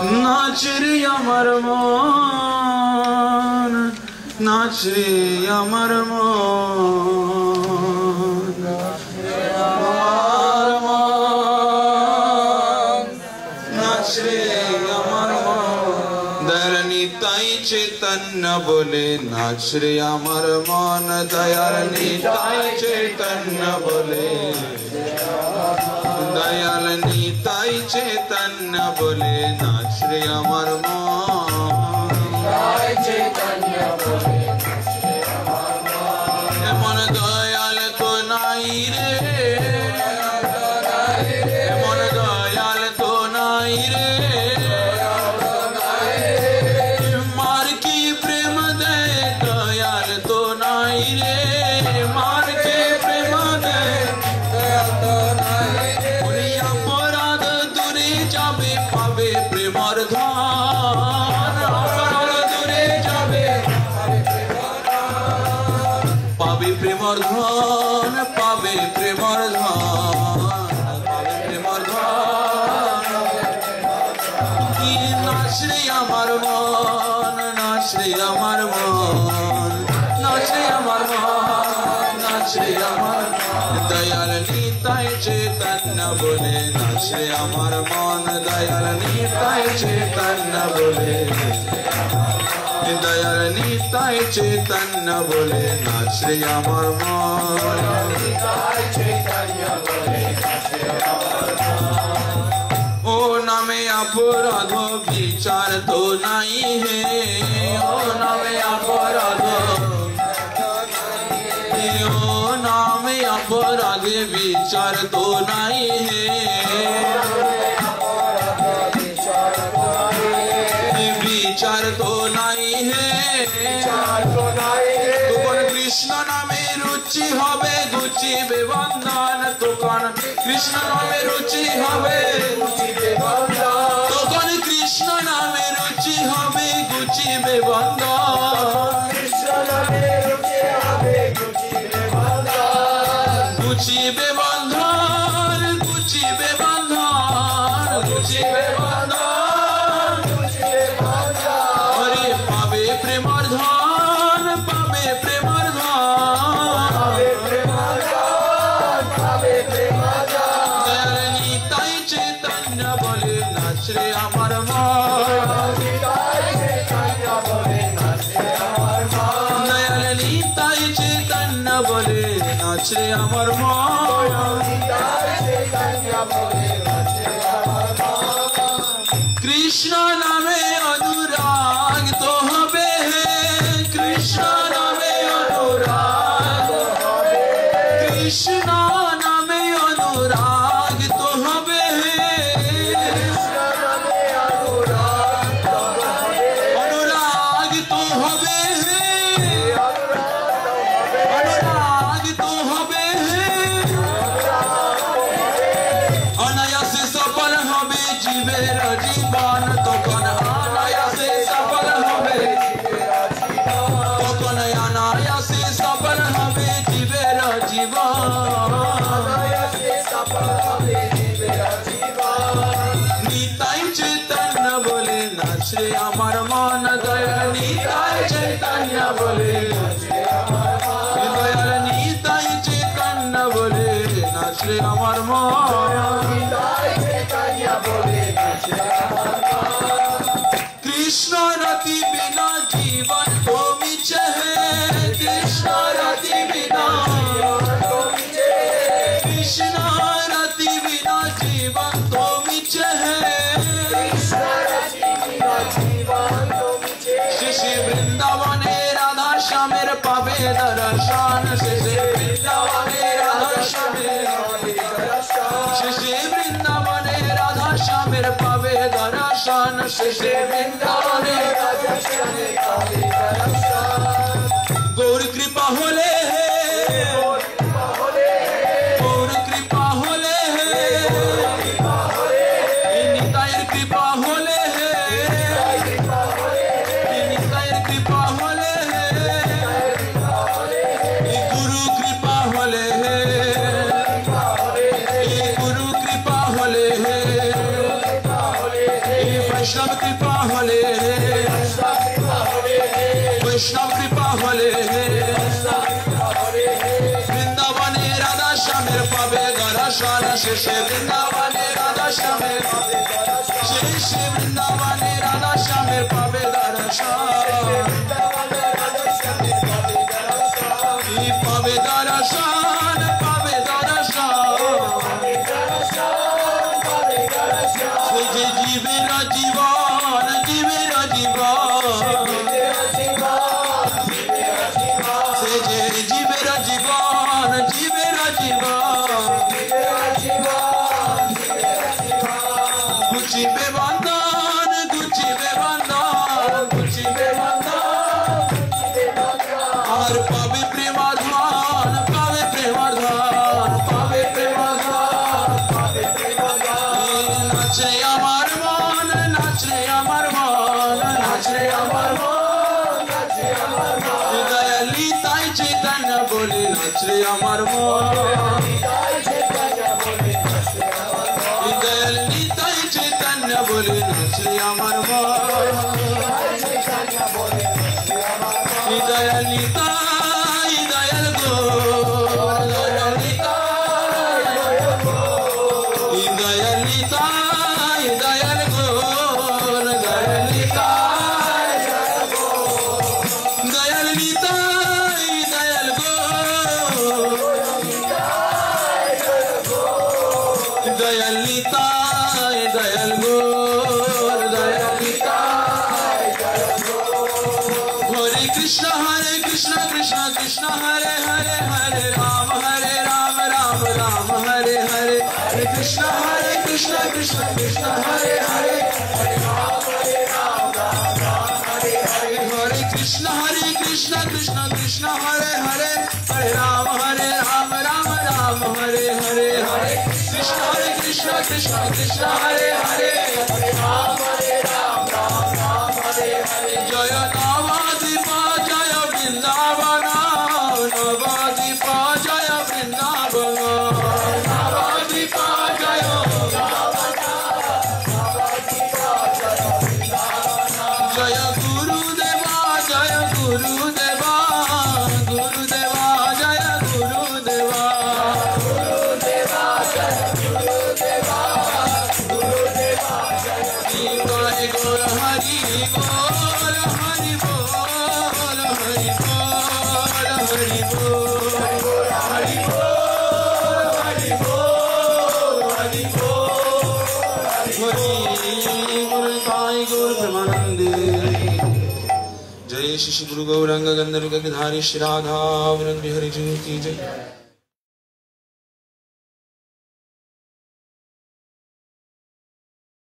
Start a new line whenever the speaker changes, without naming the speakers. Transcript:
নাচ রে আমার মন, নাচ রে আমার মন, আমার মন, নাচ রে আমার মন। দয়াল নিতাই চৈতন্য বলে নাচ রে আমার মন, দয়াল নিতাই চৈতন্য বলে, দয়াল নিতাই চৈতন্য বলে নাচ রে আমার মন, এমন দয়াল তো নাই রে, এমন দয়াল তো নাই রে, মার কি প্রেম দেয় দয়াল তো নাই রে, মার কি প্রেম দেয় দয়াল তো নাই রে। ওরে অপরাধ দূরে যাবে পাবে প্রেমর ধন, অপরাধ দূরে যাবে পাবে প্রেমর ধন, পাবে প্রেমর ধন, পাবে প্রেমর ধন। কি নাচ রে আমার মন, নাচ রে আমার মন, নাচ রে আমার মন, নাচ রে আমার মন। দয়াল নিতাই চৈতন্য বলে নাচ রে আমার মন, দয়াল নিতাই চৈতন্য বলে, দয়াল নিতাই চৈতন্য বলে নাচ রে আমার মন। ও নামে অপরাধ বিচার তো নাই হে, ও নামে অপরাধ, ও নামে অপরাধ বিচার তো নাই হে, বিচার তো নাই হে। তখন কৃষ্ণ নামে রুচি হবে গুচিবে বন্ধন, তখন কৃষ্ণ নামে রুচি হবে, তখন কৃষ্ণ নামে রুচি হবে গুচিবে বন্ধন, গুচিবে বন্ধন, গুচিবে বন্ধন, গুচিবে বন্ধন। ওরে পাবে প্রেমর ধন, পাবে প্রেমর ধন, দয়াল নিতাই চৈতন্য বলে নাচ রে আমার মন, দয়াল নিতাই চৈতন্য বলে নাচ রে আমার মন। কৃষ্ণ নামে অনুরাগ তো হবে, কৃষ্ণ নামে অনুরাগ, কৃষ্ণ নামে অনুরাগ তো হবে, অনুরাগ তো হবে, অনুরাগ তো হবে, অনায়াসে সফল হবে জীবের জীবন, তখন অনায়াসে সফল হবে, তখন অনায়াসে সফল হবে জীবের জীবন, নিতাই চৈতন্য বলে নাচ রে আমার মন, দয়াল নিতাই চৈতন্য বলে, দয়াল নিতাই চৈতন্য বলে নাচ রে আমার মন। কৃষ্ণ রতি বিনা জীবন তো মিছে হে, কৃষ্ণ রতি বিনা, কৃষ্ণ রতি বিনা জীবন তো মিছে হে, শেষে বৃন্দাবনে রাধা শ্যামের পাবে দর্শন, শেষে বৃন্দাবনে রাধা শ্যামের, শেষে বৃন্দাবনে রাধা শ্যামের পাবে দর্শন, শেষে বৃন্দাবনে রাধা শ্যামের পাবে দর্শন। গৌর কৃপা হলে হে, গৌর কৃপা হলে হে, নিতাইয়ের কৃপা হলে হে, নিতাইয়ের কৃপা হলে হে, গুরু কৃপা হলে হে, গুরু কৃপা হলে হে, वैष्णव कृपा हले वैष्णव कृपा हले বৃন্দাবনে রাধা শ্যামের পাবে দর্শন শেষে বৃন্দাবনে রাধা শ্যামের শেষে বৃন্দাবনে রাধা শ্যামের পাবে দর্শন পাবে দর্শন পাবে দর্শন যে জীবের জীবন জীবের জীবন সে যে জীবের জীবন জীবের জীবন গুছিবে বন্ধন গুছিবে বন্ধন গুছিবে বন্ধন আর পাবে প্রেমাধন পাবে প্রেমাধন পাবে প্রেমাধন পাবে প্রেমাধন নাচে আমার মন নাচে আমার মন নাচে আমার মন নাচে আমার মন দয়ালি তাই চৈতন্য বলে নাচে আমার মন দয়ালি তাই চৈতন্য বলে নাচে আমার মন দয়ালি তাই দয়াল গো দয়ালি তাই দয়াল গো দয়ালি তাই দয়ালি তাই দয়াল গো দয়ালি তাই দয়াল গো দয়ালি তাই হরে কৃষ্ণ কৃষ্ণ কৃষ্ণ হরে হরে হরে রাম রাম রাম হরে হরে হরে কৃষ্ণ কৃষ্ণ কৃষ্ণ হরে হরে হরে রাম রাম হরে হরে হরে কৃষ্ণ কৃষ্ণ কৃষ্ণ হরে হরে হরে রাম রাম হরে হরে হরে কৃষ্ণ কৃষ্ণ হরে হরে হরে রাম রাম হরে হরে জয় নবদ্বীপ জয় বৃন্দাবন নবদ্বীপ জয় বৃন্দাবন নবদ্বীপ জয় জয় গুরুদেবা জয় গুরুদেবা গুরুদেবা জয় গুরুদেবা গুরুদেবা জয় গুরুদেবা গুরুদেবা জয় হরি গোল হরি গোল হরি বল হরি বল হরি বল হরি বল হরি বল হরি বল हरि गुरु साई गुरु प्रेमानंदे जय श्री गुरु गौरंग गंधर्व गंगाधारी श्री राधा वृंद हरि जी की जय।